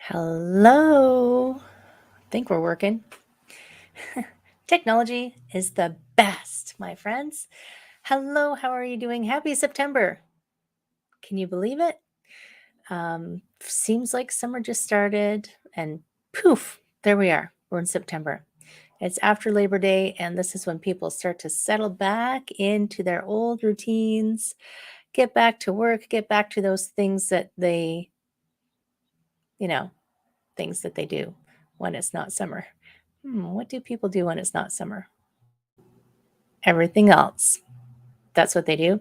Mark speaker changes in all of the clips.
Speaker 1: Hello. Think we're working. Technology is the best, my friends. Hello, how are you doing? Happy September. Can you believe it? Seems like summer just started and poof, there we are. We're in September. It's after Labor Day, and this is when people start to settle back into their old routines, get back to work, get back to those things that you know, things that they do when it's not summer. What do people do when it's not summer? Everything else. That's what they do.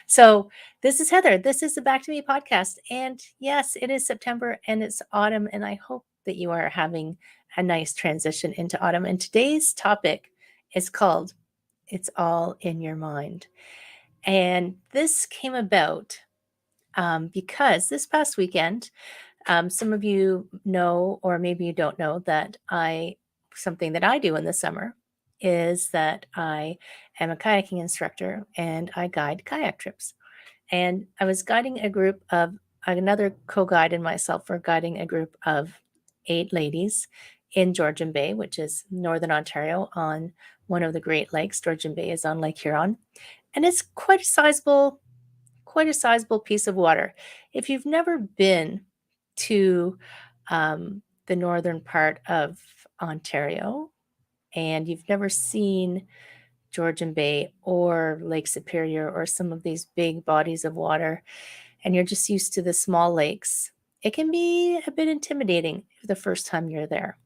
Speaker 1: So, this is Heather. This is the Back to Me podcast. And yes, it is September and it's autumn. And I hope that you are having a nice transition into autumn. And today's topic is called It's All in Your Mind. And this came about because this past weekend, some of you know, or maybe you don't know, that something that I do in the summer is that I am a kayaking instructor and I guide kayak trips. And I was guiding a group of another co-guide and myself were guiding a group of 8 ladies in Georgian Bay, which is northern Ontario on one of the Great Lakes. Georgian Bay is on Lake Huron, and it's quite a sizable piece of water. If you've never been to the northern part of Ontario and you've never seen Georgian Bay or Lake Superior or some of these big bodies of water, and you're just used to the small lakes, it can be a bit intimidating the first time you're there.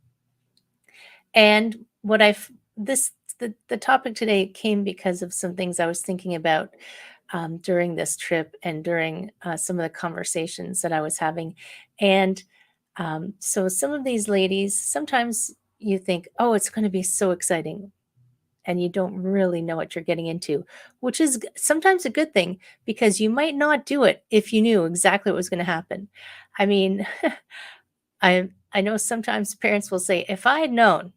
Speaker 1: And what I've this the topic today came because of some things I was thinking about during this trip and during some of the conversations that I was having. And so some of these ladies, sometimes you think, oh, it's going to be so exciting. And you don't really know what you're getting into, which is sometimes a good thing because you might not do it if you knew exactly what was going to happen. I mean, I know sometimes parents will say, if I had known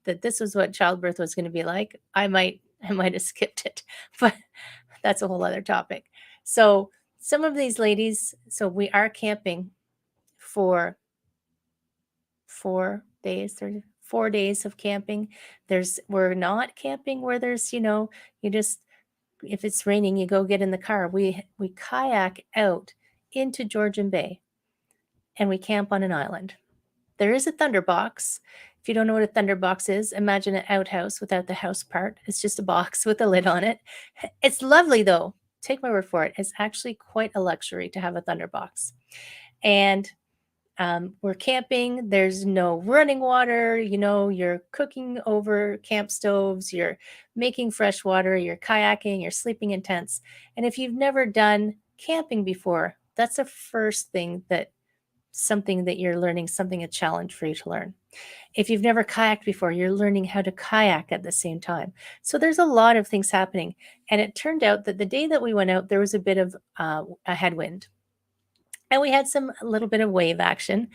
Speaker 1: that this was what childbirth was going to be like, I might have skipped it. But that's a whole other topic. So some of these ladies, so we are camping for 4 days, 4 days of camping. We're not camping where there's, you just if it's raining, you go get in the car. We kayak out into Georgian Bay and we camp on an island. There is a thunderbox. If you don't know what a thunderbox is, imagine an outhouse without the house part. It's just a box with a lid on it. It's lovely though. Take my word for it. It's actually quite a luxury to have a thunderbox. And we're camping. There's no running water. You're cooking over camp stoves. You're making fresh water. You're kayaking. You're sleeping in tents. And if you've never done camping before, that's the first thing something that you're learning, something a challenge for you to learn. If you've never kayaked before, you're learning how to kayak at the same time. So there's a lot of things happening. And it turned out that the day that we went out, there was a bit of a headwind. And we had a little bit of wave action.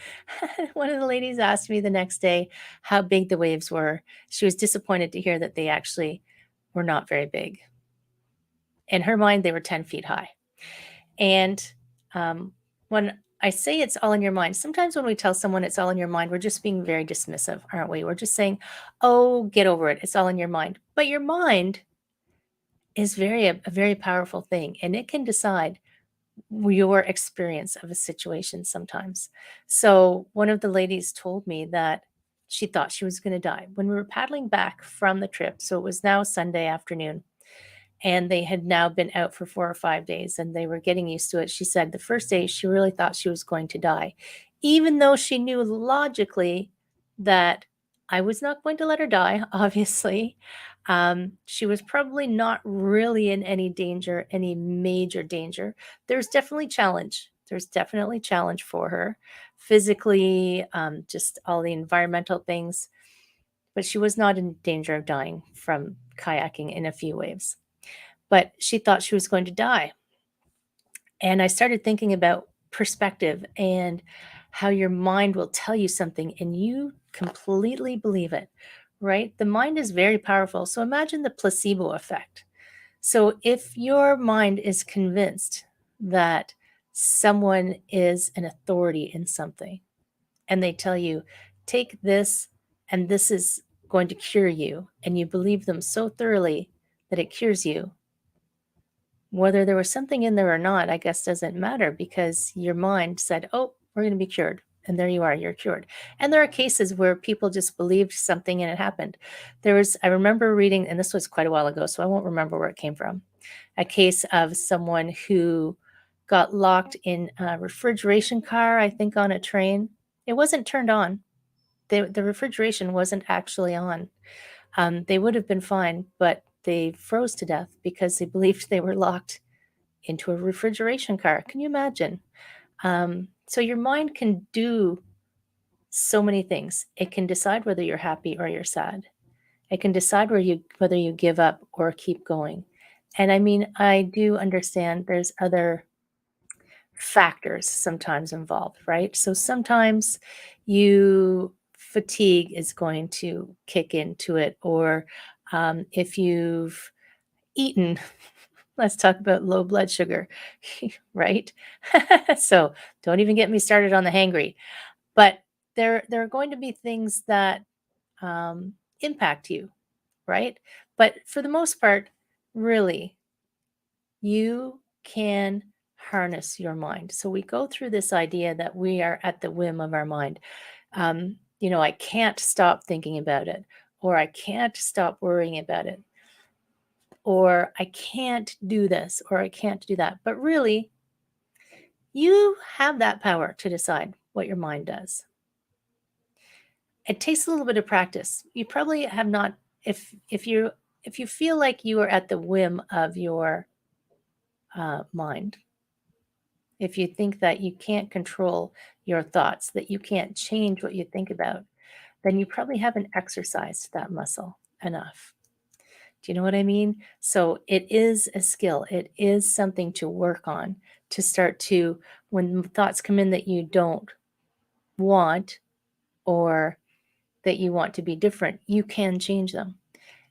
Speaker 1: One of the ladies asked me the next day how big the waves were. She was disappointed to hear that they actually were not very big. In her mind, they were 10 feet high. And when I say it's all in your mind, sometimes when we tell someone it's all in your mind, we're just being very dismissive, aren't we? We're just saying, oh, get over it. It's all in your mind. But your mind is a very powerful thing, and it can decide your experience of a situation sometimes. So one of the ladies told me that she thought she was going to die when we were paddling back from the trip. So it was now Sunday afternoon and they had now been out for 4 or 5 days and they were getting used to it. She said the first day she really thought she was going to die, even though she knew logically that I was not going to let her die, obviously. She was probably not really in any danger, any major danger. There's definitely challenge. There's definitely challenge for her physically, just all the environmental things, but she was not in danger of dying from kayaking in a few waves. But she thought she was going to die. And I started thinking about perspective and how your mind will tell you something and you completely believe it, right? The mind is very powerful. So imagine the placebo effect. So if your mind is convinced that someone is an authority in something, and they tell you, take this, and this is going to cure you, and you believe them so thoroughly that it cures you, whether there was something in there or not, I guess doesn't matter, because your mind said, oh, we're going to be cured. And there you are, you're cured. And there are cases where people just believed something and it happened. I remember reading, and this was quite a while ago, so I won't remember where it came from, a case of someone who got locked in a refrigeration car, I think on a train. It wasn't turned on. The refrigeration wasn't actually on. They would have been fine, but they froze to death because they believed they were locked into a refrigeration car. Can you imagine? So your mind can do so many things. It can decide whether you're happy or you're sad. It can decide whether you give up or keep going. And I mean, I do understand there's other factors sometimes involved, right? So sometimes fatigue is going to kick into it, or if you've eaten, let's talk about low blood sugar, right? So don't even get me started on the hangry. But there are going to be things that impact you, right? But for the most part, really, you can harness your mind. So we go through this idea that we are at the whim of our mind. I can't stop thinking about it, or I can't stop worrying about it, or I can't do this, or I can't do that. But really, you have that power to decide what your mind does. It takes a little bit of practice. You probably have not, if you feel like you are at the whim of your mind, if you think that you can't control your thoughts, that you can't change what you think about, then you probably haven't exercised that muscle enough. Do you know what I mean? So it is a skill. It is something to work on, to start to, when thoughts come in that you don't want, or that you want to be different, you can change them.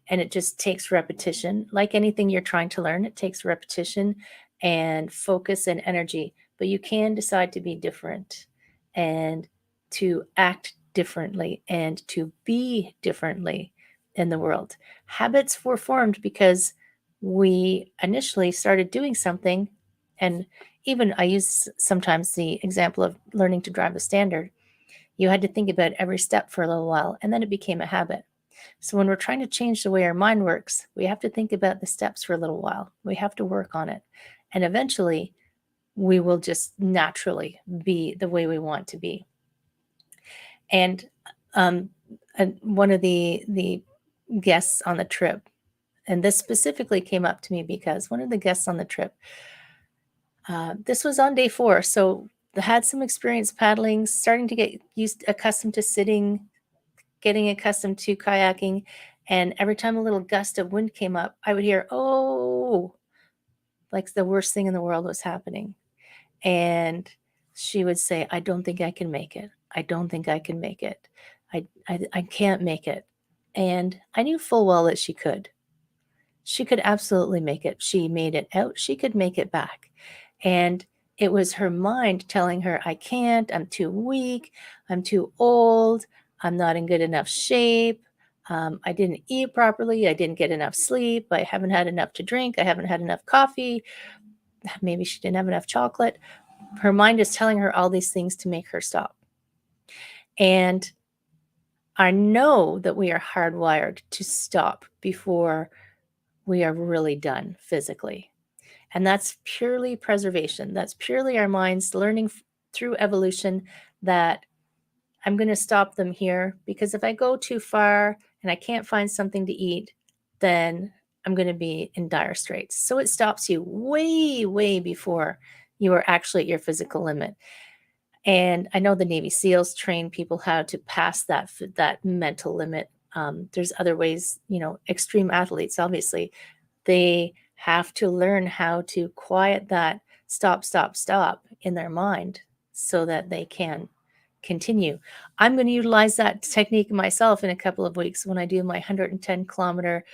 Speaker 1: And it just takes repetition. Like anything you're trying to learn, it takes repetition and focus and energy. But you can decide to be different, and to act differently, and to be differently in the world. Habits were formed because we initially started doing something. And even I use sometimes the example of learning to drive a standard. You had to think about every step for a little while, and then it became a habit. So when we're trying to change the way our mind works, we have to think about the steps for a little while. We have to work on it. And eventually, we will just naturally be the way we want to be. And one of the guests on the trip, and this specifically came up to me because one of the guests on the trip, this was on day 4, so had some experience paddling, starting to get accustomed to sitting, getting accustomed to kayaking. And every time a little gust of wind came up, I would hear, oh, like the worst thing in the world was happening. And she would say, I don't think I can make it. I don't think I can make it. I can't make it. And I knew full well that she could. She could absolutely make it. She made it out. She could make it back. And it was her mind telling her, I can't, I'm too weak, I'm too old, I'm not in good enough shape, I didn't eat properly, I didn't get enough sleep, I haven't had enough to drink, I haven't had enough coffee, maybe she didn't have enough chocolate. Her mind is telling her all these things to make her stop. And I know that we are hardwired to stop before we are really done physically. And that's purely preservation. That's purely our minds learning through evolution that I'm going to stop them here, because if I go too far and I can't find something to eat, then I'm going to be in dire straits. So it stops you way, way before you are actually at your physical limit. And I know the Navy SEALs train people how to pass that mental limit. There's other ways, extreme athletes, obviously, they have to learn how to quiet that stop, stop, stop in their mind so that they can continue. I'm going to utilize that technique myself in a couple of weeks when I do my 110-kilometer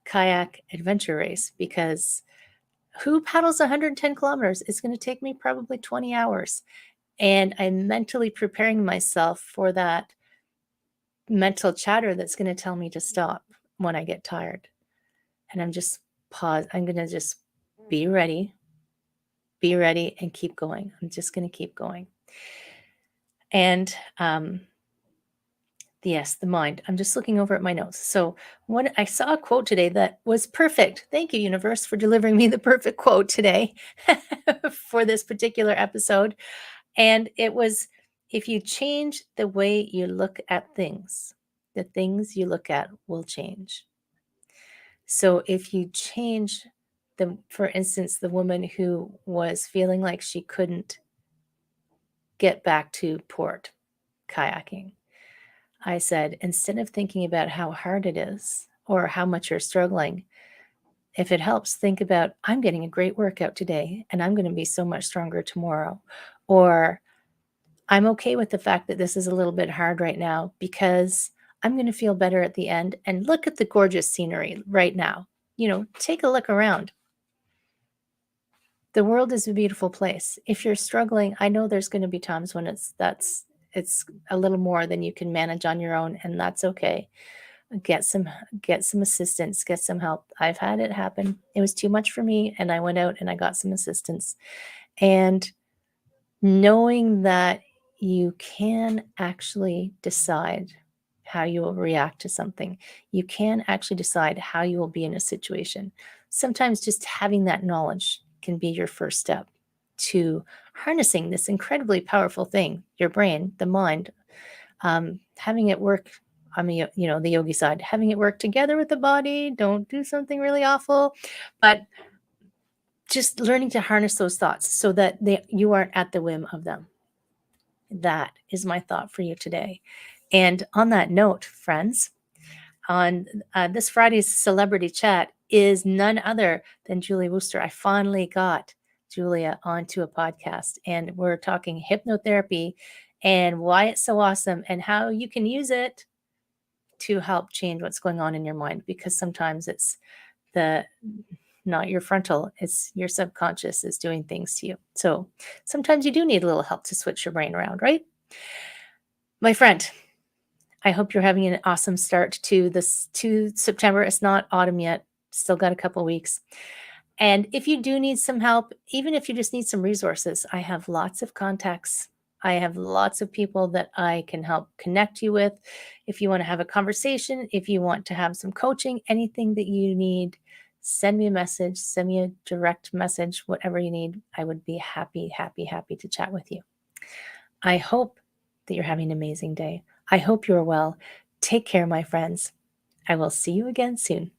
Speaker 1: kayak adventure race, because who paddles 110 kilometers? It's going to take me probably 20 hours. And I'm mentally preparing myself for that mental chatter that's going to tell me to stop when I get tired. And I'm just pause. I'm going to just be ready, and keep going. I'm just going to keep going. And yes, the mind. I'm just looking over at my notes. So what I saw a quote today that was perfect. Thank you, universe, for delivering me the perfect quote today for this particular episode. And it was, if you change the way you look at things, the things you look at will change. So if you change for instance, the woman who was feeling like she couldn't get back to port kayaking, I said, instead of thinking about how hard it is or how much you're struggling, if it helps, think about, I'm getting a great workout today and I'm going to be so much stronger tomorrow. Or I'm okay with the fact that this is a little bit hard right now because I'm going to feel better at the end. And look at the gorgeous scenery right now. Take a look around. The world is a beautiful place. If you're struggling, I know there's going to be times when it's a little more than you can manage on your own, and that's okay. Get some assistance, get some help. I've had it happen. It was too much for me, and I went out and I got some assistance. And knowing that you can actually decide how you will react to something. You can actually decide how you will be in a situation. Sometimes just having that knowledge can be your first step to harnessing this incredibly powerful thing, your brain, the mind, having it work on the yogi side, having it work together with the body. Don't do something really awful, but just learning to harness those thoughts so that you aren't at the whim of them. That is my thought for you today. And on that note, friends, on this Friday's celebrity chat is none other than Julie Wooster. I finally got Julia onto a podcast, and we're talking hypnotherapy and why it's so awesome and how you can use it to help change what's going on in your mind, because sometimes it's not your frontal, it's your subconscious is doing things to you. So sometimes you do need a little help to switch your brain around, right? My friend, I hope you're having an awesome start to September. It's not autumn yet. Still got a couple weeks. And if you do need some help, even if you just need some resources, I have lots of contacts. I have lots of people that I can help connect you with. If you want to have a conversation, if you want to have some coaching, anything that you need, send me a message, send me a direct message, whatever you need. I would be happy, happy, happy to chat with you. I hope that you're having an amazing day. I hope you're well. Take care, my friends. I will see you again soon.